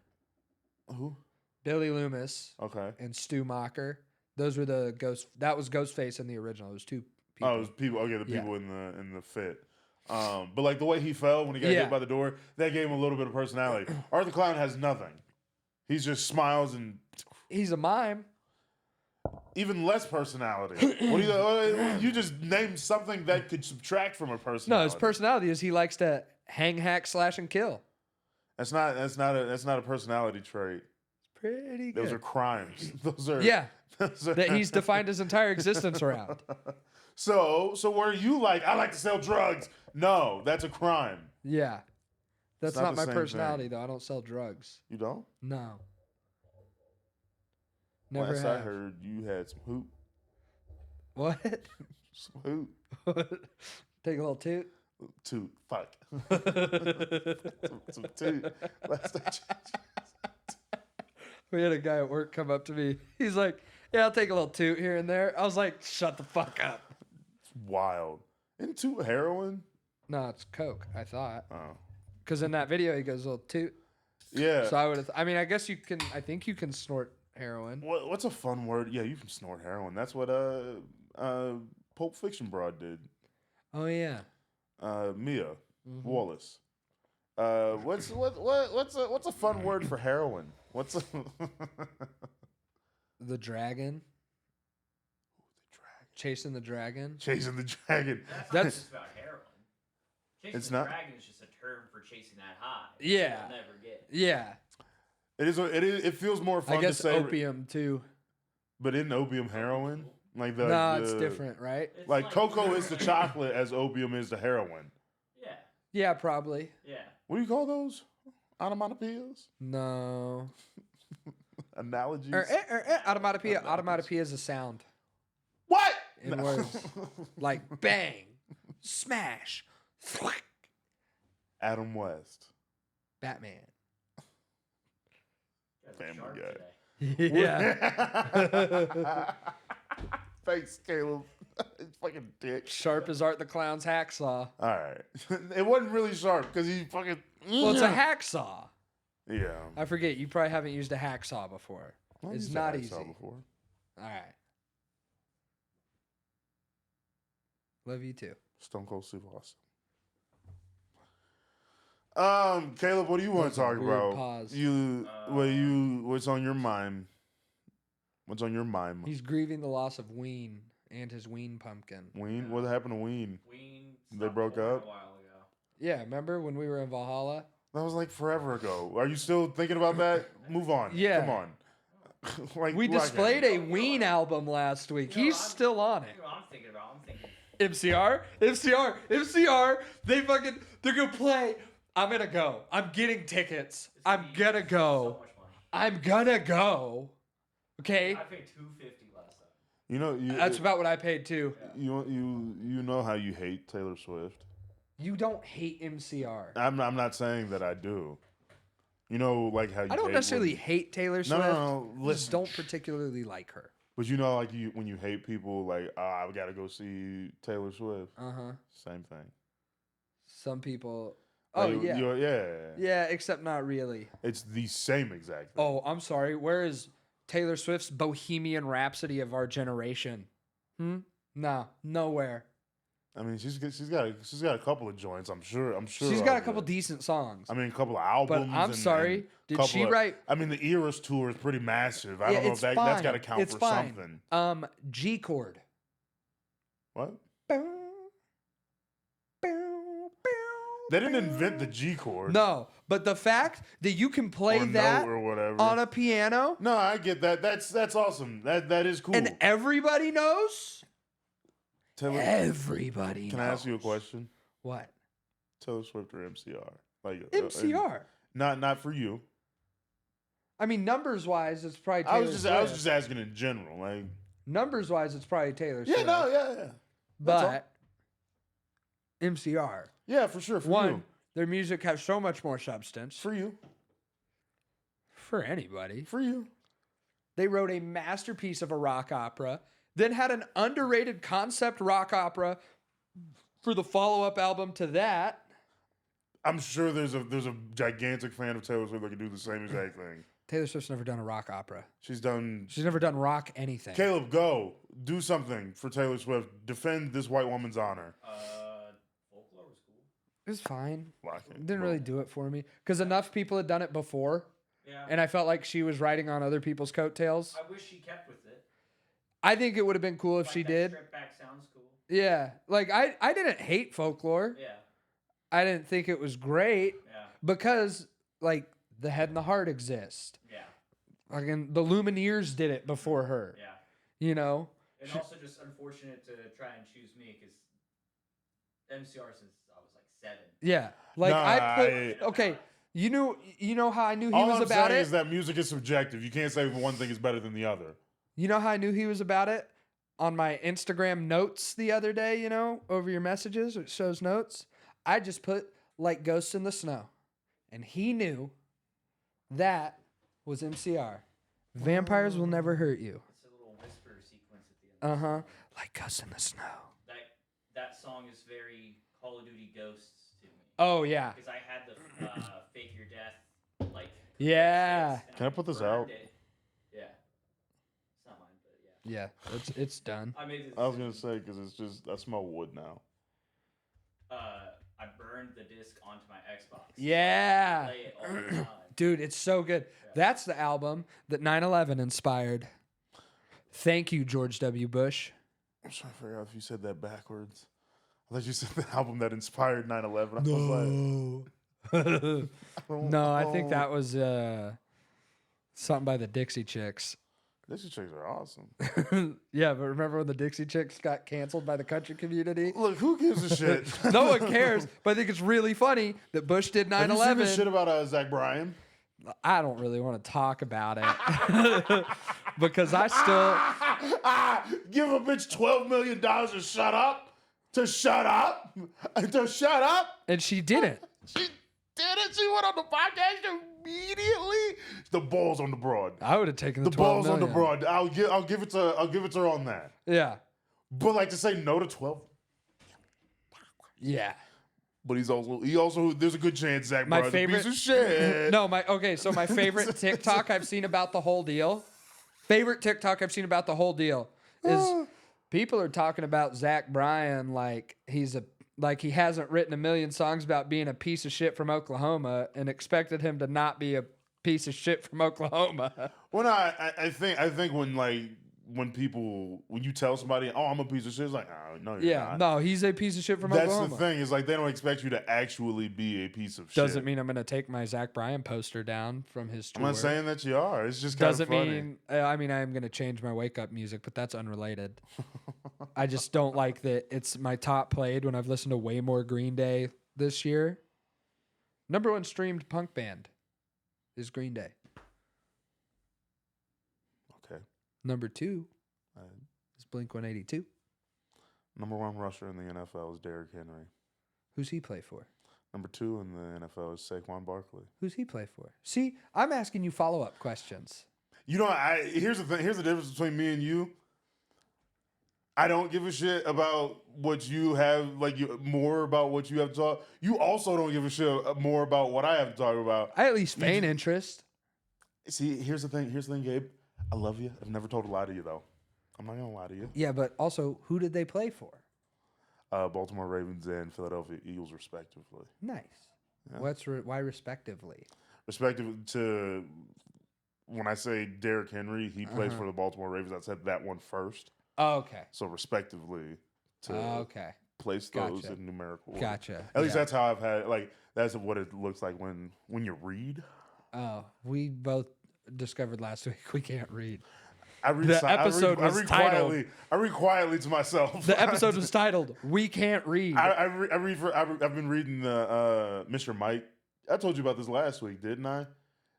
Who? Billy Loomis Okay. and Stu Macher. Those were the ghost. That was Ghostface in the original. It was 2 people. Oh, it was people. Okay, the Yeah. people in the fit. But like the way he fell when he got Yeah. hit by the door, that gave him a little bit of personality. Art the Clown has nothing. He just smiles and He's a mime. even less personality. What do you just named something that could subtract from a personality? No, his personality is he likes to hang, hack, slash, and kill. That's not a personality trait. Pretty good. Those are crimes. Those are Yeah, those are- that he's defined his entire existence around. So where you like I like to sell drugs. No, that's a crime. Yeah. That's not not the my same personality, thing. though. I don't sell drugs. You don't? No. Never Last have. I heard you had some hoop. What? Some hoop. Take a little toot. Toot. Fuck. some toot. Last I checked. We had a guy at work come up to me. He's like, "Yeah, I'll take a little toot here and there." I was like, "Shut the fuck up." It's wild. Isn't toot heroin? No, it's coke. I thought Oh. because in that video he goes a little toot. Yeah. So I would. I mean, I guess you can. I think you can snort heroin. What's a fun word? Yeah, you can snort heroin. That's what Pulp Fiction broad did. Oh yeah. Mia Mhm. Wallace. What's a fun word for heroin? What's a The dragon. Chasing the dragon. Chasing the dragon? That's- just about heroin. Chasing It's the not? dragon is just a term for chasing that high. Yeah. You'll never get. Yeah. It is. It feels more fun I guess to say. opium too. But isn't opium heroin? Like the No, it's different, right? It's Like cocoa is the chocolate, as opium is the heroin. Yeah. Yeah, probably. Yeah. What do you call those? Onomatopoeias? No. Analogies? Automatopoeia. Automatopoeia is a sound What? in No. words. Like bang, smash, thwack, Adam West. Batman. You guys are Family sharp Guy. today. Yeah. Thanks, Caleb. It's fucking dick. Sharp as Art the Clown's hacksaw. All right. It wasn't really sharp because he fucking. Well, it's a hacksaw. Yeah. I forget. You probably haven't used a hacksaw before. I've It's used a not hacksaw easy. Before. All right. Love you too. Stone Cold Steve Austin. Caleb, what do you want That to was a talk weird about? pause. What's on your mind? What's on your mind? He's grieving the loss of Ween and his Ween pumpkin. Ween? What happened to Ween? Ween They stopped broke touring up? a while ago. Yeah, remember when we were in Valhalla? That was like forever ago. Are you still thinking about that? Move on. Yeah. Come on. Like We why displayed can't a Ween album last week. He's still on it. You know what I'm thinking about? I'm thinking. MCR. They're gonna play. I'm gonna go. I'm getting tickets. I'm gonna So go. much money. I'm gonna go. Okay, I paid $250 last time. you know that's about what I paid too. you know how you hate Taylor Swift. You don't hate MCR. I'm not saying that I do. You know, like how you I don't hate necessarily hate Taylor Swift. No. I just don't particularly like her. But you know, like when you hate people, like I gotta go see Taylor Swift. Same thing. Some people. Like, Oh yeah. yeah. Yeah, except not really. It's the same exact thing. Oh, I'm sorry. Where is Taylor Swift's Bohemian Rhapsody of our generation? No, nowhere. I mean, she's got a couple of joints. I'm sure. She's got a couple decent songs. I mean, a couple of albums. But I'm sorry. and Did couple she of- write? I mean, the Eras tour is pretty massive. I don't know if that's got to count for something. G chord. What? They didn't invent the G chord. No, but the fact that you can play or that note or whatever. on a piano No, I get that. That's awesome. That is cool. and everybody knows. Taylor, Everybody can knows. I ask you a question? What? Taylor Swift or MCR? Like MCR. Not for you. I mean, numbers wise, it's probably Taylor I was Swift. just asking in general. Like Numbers wise, it's probably Taylor yeah, Swift. no, yeah. That's all. But MCR. Yeah, for sure. For One, you. their music has so much more substance For you. for anybody. For you. They wrote a masterpiece of a rock opera, then had an underrated concept rock opera for the follow-up album to that. I'm sure there's a gigantic fan of Taylor Swift that can do the same exact thing. Taylor Swift's never done a rock opera. She's done. She's never done rock anything. Caleb, go do something for Taylor Swift. Defend this white woman's honor. Folklore was cool. It was fine. Well, I can't- Didn't really do it for me because enough people had done it before, Yeah. and I felt like she was riding on other people's coattails. I wish she kept with it. I think it would have been cool if Like she that did. Strip back sounds cool. Yeah, like I didn't hate folklore. Yeah. I didn't think it was great Yeah. because like the head and the heart exist. Yeah. Like the Lumineers did it before her. Yeah. You know. And also just unfortunate to try and choose me because MCR since I was like 7. Yeah. Like Nah, I put okay. You know how I knew he All was I'm about saying it. is that music is subjective. You can't say one thing is better than the other. You know how I knew he was about it? On my Instagram notes the other day, you know, over your messages, it shows notes. I just put like Ghosts in the Snow. And he knew that was MCR. Vampires will never hurt you. It's a little whisper sequence at the end. Uh-huh. Like Ghosts in the Snow. That song is very Call of Duty Ghosts to me. Oh yeah. Because I had the Fake Your Death, like. Yeah. and Can I put this burned out? it. Yeah. It's not mine, but yeah. Yeah, it's done. I made this. I was gonna say because it's just I smell wood now. I burned the disc onto my Xbox. Yeah. Play it all the time. Dude, it's so good. Yeah. That's the album that 9/11 inspired. Thank you, George W. Bush. I'm trying to figure out if you said that backwards. I thought you said the album that inspired 9/11. I was like, No, I think that was something by the Dixie Chicks. Dixie Chicks are awesome. Yeah, but remember when the Dixie Chicks got canceled by the country community? Look, who gives a shit? No one cares, but I think it's really funny that Bush did Have you seen this 9/11. shit about Zach Bryan? I don't really want to talk about it because I still. Give a bitch $12 million to shut up. To shut up. To shut up. And she didn't. She did it. She went on the podcast immediately. The balls on the broad. I would have taken the The 12 balls on the million. broad. I'll give it to her on that. Yeah. But like to say no to 12. Yeah. But he also there's a good chance Zach My Bryan's favorite- a piece of shit. No, so my favorite TikTok I've seen about the whole deal. Favorite TikTok I've seen about the whole deal is people are talking about Zach Bryan like he hasn't written a million songs about being a piece of shit from Oklahoma and expected him to not be a piece of shit from Oklahoma. Well, no, I think when like when you tell somebody, "Oh, I'm a piece of shit," it's like, "Oh, no, you're Yeah, not." no, he's a piece of shit from That's Oklahoma. the thing. Is like they don't expect you to actually be a piece of shit. Doesn't mean I'm gonna take my Zach Bryan poster down from his tour. I'm not saying that you are. It's just kind Doesn't of funny. mean I mean I am gonna change my wake up music, but that's unrelated. I just don't like that it's my top played when I've listened to way more Green Day this year. Number 1 streamed punk band is Green Day. Okay. Number 2 is Blink-182. Number 1 rusher in the NFL is Derrick Henry. Who's he play for? Number 2 in the NFL is Saquon Barkley. Who's he play for? See, I'm asking you follow-up questions. You know, here's the thing. Here's the difference between me and you. I don't give a shit about what you have, more about what you have to talk. You also don't give a shit more about what I have to talk about. I at least feign interest. See, here's the thing. Here's the thing, Gabe. I love you. I've never told a lie to you, though. I'm not going to lie to you. Yeah, but also, who did they play for? Baltimore Ravens and Philadelphia Eagles, respectively. Nice. Yeah. Why respectively? Respective to when I say Derrick Henry, he plays for the Baltimore Ravens. I said that one first. Oh, okay. So respectively to Okay. place those Gotcha. in numerical order. Gotcha. At least Yeah. that's how I've had that's what it looks like when you read. Oh, we both discovered last week we can't read. I read The episode was titled- quietly. I read quietly to myself. The episode was titled "We Can't Read." I've been reading the Mr. Mike. I told you about this last week, didn't I?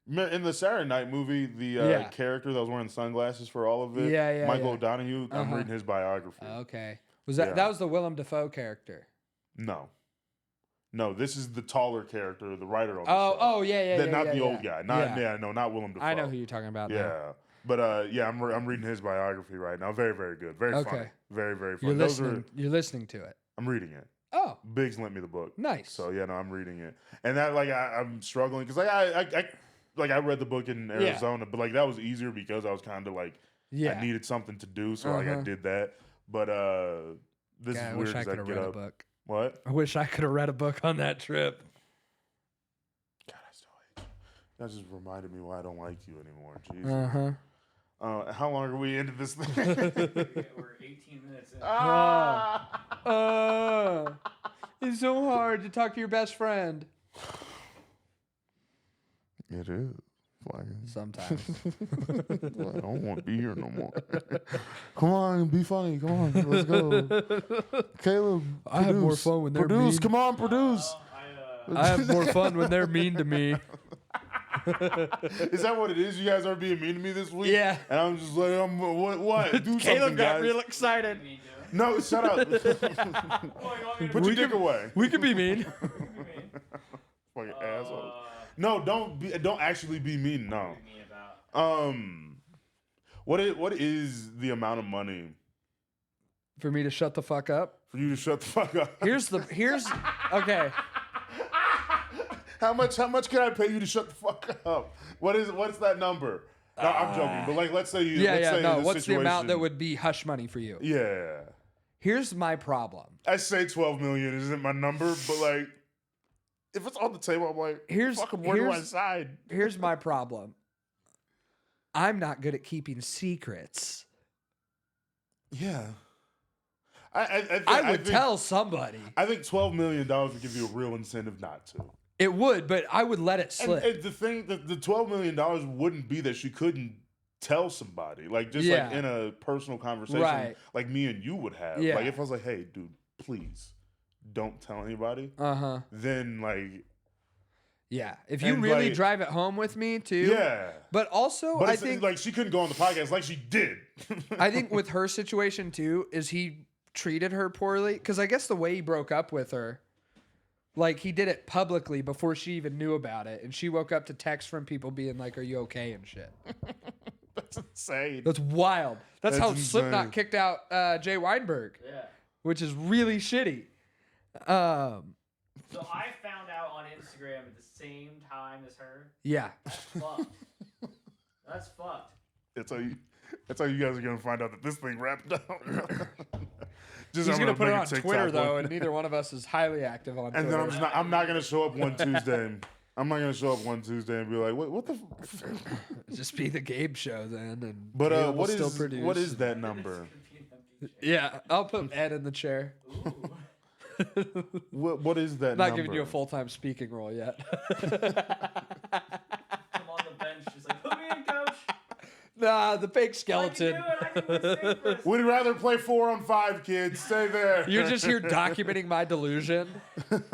In the Saturday Night movie, the character that was wearing sunglasses for all of it, Michael O'Donoghue. I'm reading his biography. Okay. Was that was the Willem Dafoe character? No, this is the taller character, the writer of the Oh, show. oh yeah, Not the old guy. Not Willem Dafoe. I know who you're talking about. Yeah. Now. But I'm reading his biography right now. Very, very good. Very funny. Very, very funny. You're listening to it. I'm reading it. Oh, Biggs lent me the book. nice. So no, I'm reading it, and that I'm struggling because I read the book in Arizona, but that was easier because I was kind of I needed something to do, so I did that. But this is I weird wish I because could I have get read a up. book. What? I wish I could have read a book on that trip. God, I still hate you. That just reminded me why I don't like you anymore. Jesus. How long are we into this thing? We're 18 minutes in. It's so hard to talk to your best friend. It is. Sometimes. I don't want to be here no more. Come on, be funny. Come on, let's go. Caleb, I have more fun when they're mean. Come on, produce. I have more fun when they're mean to me. Is that what it is? You guys are being mean to me this week? Yeah. And I'm just like, what? Do Caleb something, got guys. real excited. No, shut up. Put your dick away. We could be mean. Fucking asshole. No, don't actually be mean. No. What is the amount of money For me to shut the fuck up. for you to shut the fuck up? Here's okay. How much can I pay you to shut the fuck up? What's that number? No, I'm joking. But let's say you. let's say in this What's the amount that situation- would be hush money for you? Yeah. Here's my problem. I say 12 million isn't my number, but if it's on the table, I'm like, fucking where do I side? Here's my problem. I'm not good at keeping secrets. Yeah. I would tell somebody. I think $12 million would give you a real incentive not to. It would, but I would let it slip. And the thing, the $12 million wouldn't be that she couldn't tell somebody, in a personal conversation, Right. like me and you would have. Yeah. If I was like, hey, dude, please don't tell anybody. Then Yeah. If you And, really like- drive it home with me too. yeah. But also, But I it's think she couldn't go on the podcast like she did. I think with her situation too is he treated her poorly because I guess the way he broke up with her, he did it publicly before she even knew about it, and she woke up to texts from people being like, "Are you okay?" and shit. That's insane. That's wild. That's how insane. Slipknot kicked out Jay Weinberg, Yeah. which is really shitty. So I found out on Instagram at the same time as her. Yeah. Fucked. That's fucked. That's how you guys are gonna find out that this thing wrapped up. He's I'm gonna put it make a on TikTok Twitter though, one. and neither one of us is highly active on Twitter. And then I'm not gonna show up one Tuesday I'm not gonna show up one Tuesday and be like, what the? Just be the Gabe show then, and But Caleb will what still is produce. what is that number? Yeah, I'll put Ed in the chair. What is that? Not number? giving you a full-time speaking role yet. I'm on the bench, just like, put me in, coach. Nah, the fake I skeleton. can do it. I can win state first. We'd rather play 4-on-5, kids. Stay there. You're just here documenting my delusion.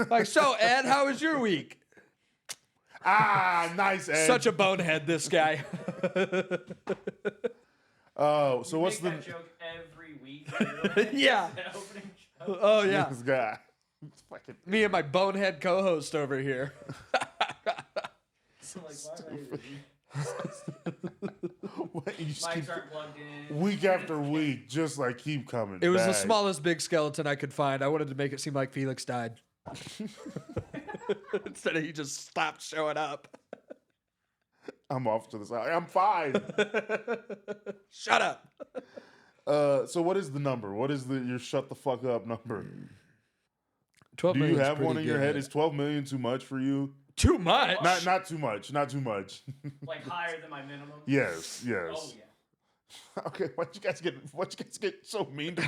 Like, so Ed, how was your week? Nice, Ed. Such a bonehead, this guy. Oh, so You what's make the that joke every week? Really? Yeah. That opening joke. Oh yeah, this guy? It's fucking me and my bonehead co-host over here. So like, why am I what, you just keep, Mics aren't plugged in. week after week, just like keep coming. It was the back. smallest big skeleton I could find. I wanted to make it seem like Felix died. Instead of he just stopped showing up. I'm off to the side. I'm fine. Shut up. So what is the number? What is your shut the fuck up number? 12 Do you million's have one pretty in your head? good. Is 12 million too much for you? Too much? Not too much. Not too much. Like higher than my minimum. yes. Oh yeah. Okay, why'd you guys get so mean to me?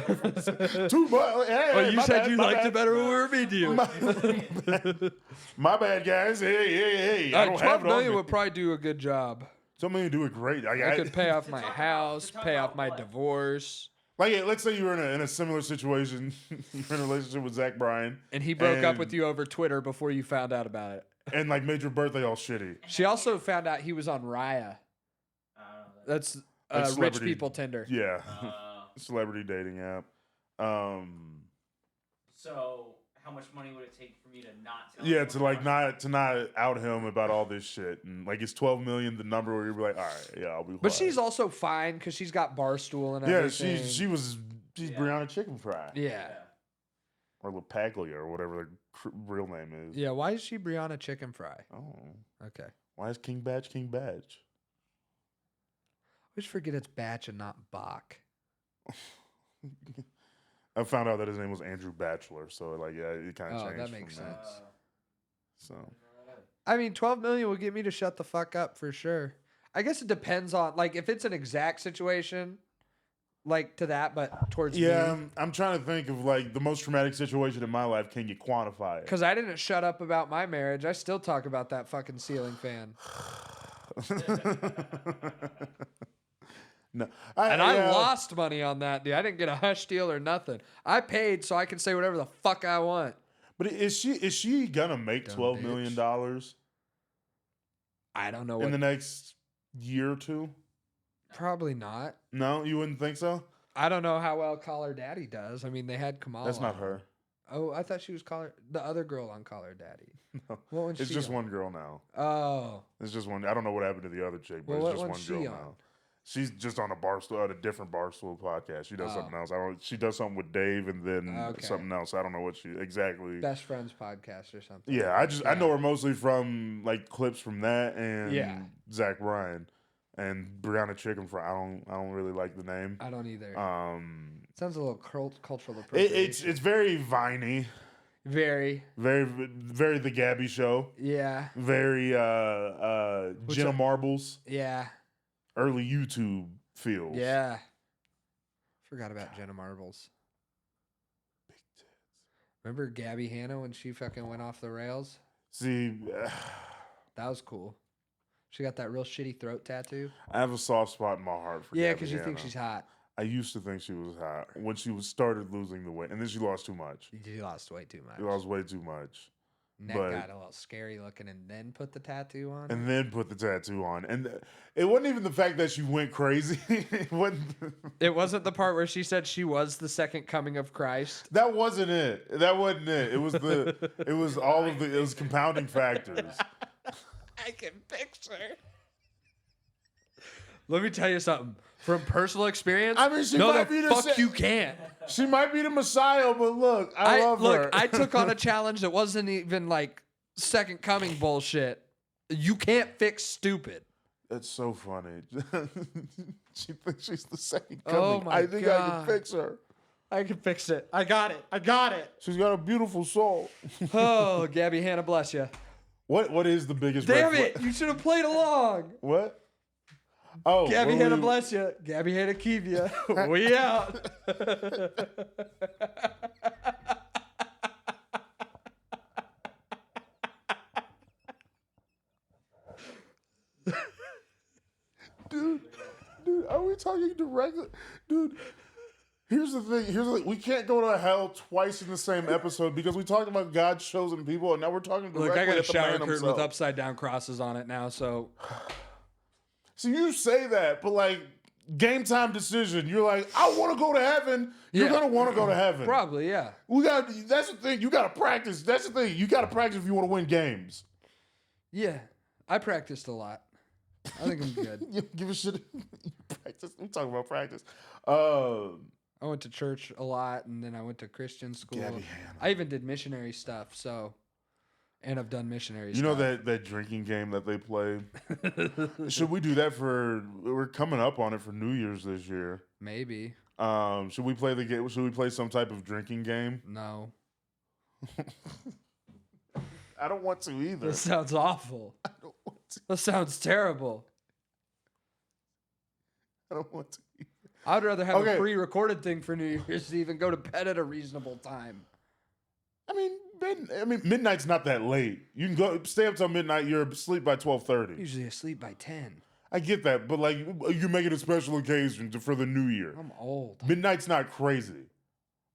Too much. Hey, Well, you my said bad, you my liked bad. it better when we were mean to you. My bad, guys. Hey. I don't 12 have it on million me. would probably do a good job. 12 million do it great. I could pay off my talk about- house, to talk pay about off my what? divorce. Like, let's say you were in a similar situation. You're in a relationship with Zach Bryan, And he broke up And- with you over Twitter before you found out about it. and like made your birthday all shitty. She also found out he was on Raya. That's Like rich celebrity- people Tinder. Yeah, Uh, celebrity dating app. so how much money would it take for me to not tell Yeah, him to what like not out him about all this shit, and like it's 12 million the number where you're like, all right, yeah, I'll be. But quiet. she's also fine because she's got Barstool and yeah, everything. she's Yeah. Brianna Chicken Fry Yeah. or LaPaglia or whatever the real name is. Yeah, why is she Brianna Chicken Fry? Oh, Okay. why is King Badge King Badge? I always forget it's Batch and not Bach. I found out that his name was Andrew Batchelor, so like yeah, it kind of Oh, changed. that makes from sense. So I mean, 12 million will get me to shut the fuck up for sure. I guess it depends on, like, if it's an exact situation, like to that, but towards yeah, me. I'm trying to think of like the most traumatic situation in my life. Can you quantify it? Because I didn't shut up about my marriage. I still talk about that fucking ceiling fan. No, And I yeah. lost money on that, dude. I didn't get a hush deal or nothing. I paid so I can say whatever the fuck I want. But is she gonna make Dumb $12 million I don't know in what. the next year or two? Probably not. No, you wouldn't think so. I don't know how well Call Her Daddy does. I mean, they had Kamala. That's not on. her. Oh, I thought she was the other girl on Call Her Daddy. No, What one's it's she just on? one girl now. Oh, It's just one. I don't know what happened to the other chick, but Well, it's what just one's one she girl on? now. She's just on a Barstool, a different Barstool podcast. She does Oh. something else. She does something with Dave and then Okay. something else. I don't know what she exactly. Best Friends podcast or something. Yeah, I know her mostly from like clips from that and Yeah. Zach Bryan and Brianna Chicken Fry. I don't really like the name. I don't either. Sounds a little cultural appropriation. It's very viney, very. very the Gabbie show, Yeah. very Jenna I- Marbles, Yeah. early YouTube feels. Yeah. Forgot about Jenna Marbles. Big tits. Remember Gabbie Hanna when she fucking went off the rails? See, That was cool. She got that real shitty throat tattoo. I have a soft spot in my heart for Yeah, Gabbie because you think Hanna. she's hot. I used to think she was hot when she started losing the weight, and then she lost too much. She lost way too much. She lost way too much. Neck but- got a little scary looking and then put the tattoo on. And then put the tattoo on. And it wasn't even the fact that she went crazy. It wasn't, It wasn't the part where she said she was the second coming of Christ. that wasn't it. That wasn't it. It was it was compounding factors. I can picture. Let me tell you something. From personal experience, I mean, she no, might the be the fuck sa- you can't. She might be the Messiah, but look, I love her. I took on a challenge that wasn't even like second coming bullshit. You can't fix stupid. That's so funny. She thinks she's the second Oh coming. my I think I God. can fix her. I can fix it. I got it. I got it. She's got a beautiful soul. Oh, Gabbie Hanna, bless you. What is the biggest Damn red it! flag? You should have played along. What? Oh, Gabbie what had to we- bless you. Gabbie had to keep you. We out. Dude, are we talking directly? Dude, here's the thing. We can't go to hell twice in the same episode because we talked about God's chosen people, and now we're talking directly Look, I got a at the shower man curtain himself. with upside down crosses on it now, so So you say that, but like game time decision, you're like, I want to go to heaven. You're Yeah. gonna want to go to heaven. probably, yeah. That's the thing. You gotta practice. That's the thing. You gotta practice if you want to win games. Yeah. I practiced a lot. I think I'm good. You don't give a shit. Practice. We talking about practice. I went to church a lot, and then I went to Christian school. Gabbie, Hanna. I even did missionary stuff, so, and I've done missionary You stuff. know that drinking game that they play? Should we do that we're coming up on it for New Year's this year. Maybe. Should we play the game? Should we play some type of drinking game? No. I don't want to either. That sounds awful. I don't want to. That sounds terrible. I don't want to. I'd rather have Okay. a pre-recorded thing for New Year's Eve and go to bed at a reasonable time. I mean, midnight's not that late. You can go stay up till midnight. You're asleep by 12:30. Usually asleep by 10. I get that, but like you're making a special occasion for the New Year. I'm old. Midnight's not crazy.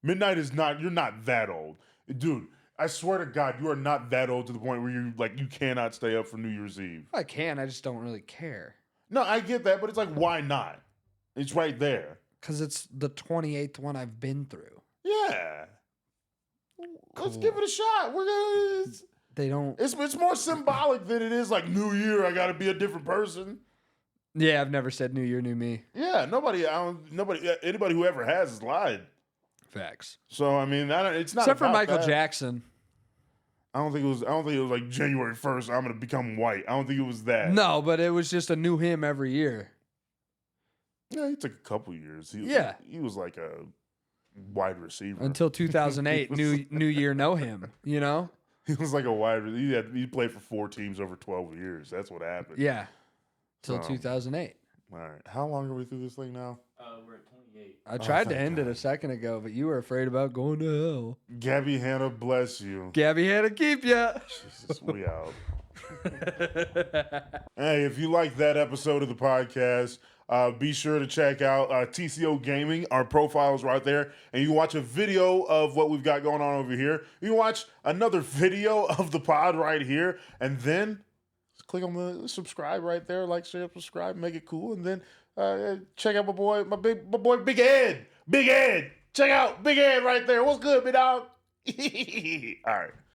Midnight is not. You're not that old, dude. I swear to God, you are not that old to the point where you cannot stay up for New Year's Eve. I can, I just don't really care. No, I get that, but it's like, why not? It's right there. Because it's the 28th one I've been through. Yeah. Let's Cool. give it a shot. We're gonna. They don't. It's more symbolic than it is like New Year. I got to be a different person. Yeah, I've never said New Year, New Me. Yeah, anybody who ever has lied. Facts. So I mean, it's not. Except for about Michael that. Jackson. I don't think it was like January 1st. I'm gonna become white. I don't think it was that. No, but it was just a new him every year. Yeah, he took a couple years. Yeah. he was like a wide receiver Until 2008, New Year, know him. You know? He was like a wide. He played for 4 teams over 12 years. That's what happened. Yeah. Till So- 2008. All right. How long are we through this thing now? We're at 28. I tried to thank end it a second ago, but you were afraid about going to hell. Gabbie, Hanna, bless you. Gabbie had to keep you. Jesus, we out. Hey, if you like that episode of the podcast, be sure to check out TCO Gaming. Our profile is right there. And you can watch a video of what we've got going on over here. You can watch another video of the pod right here. And then just click on the subscribe right there. Like, share, subscribe, make it cool. And then check out my boy, Big Ed. Big Ed. Check out Big Ed right there. What's good, big dog? All right.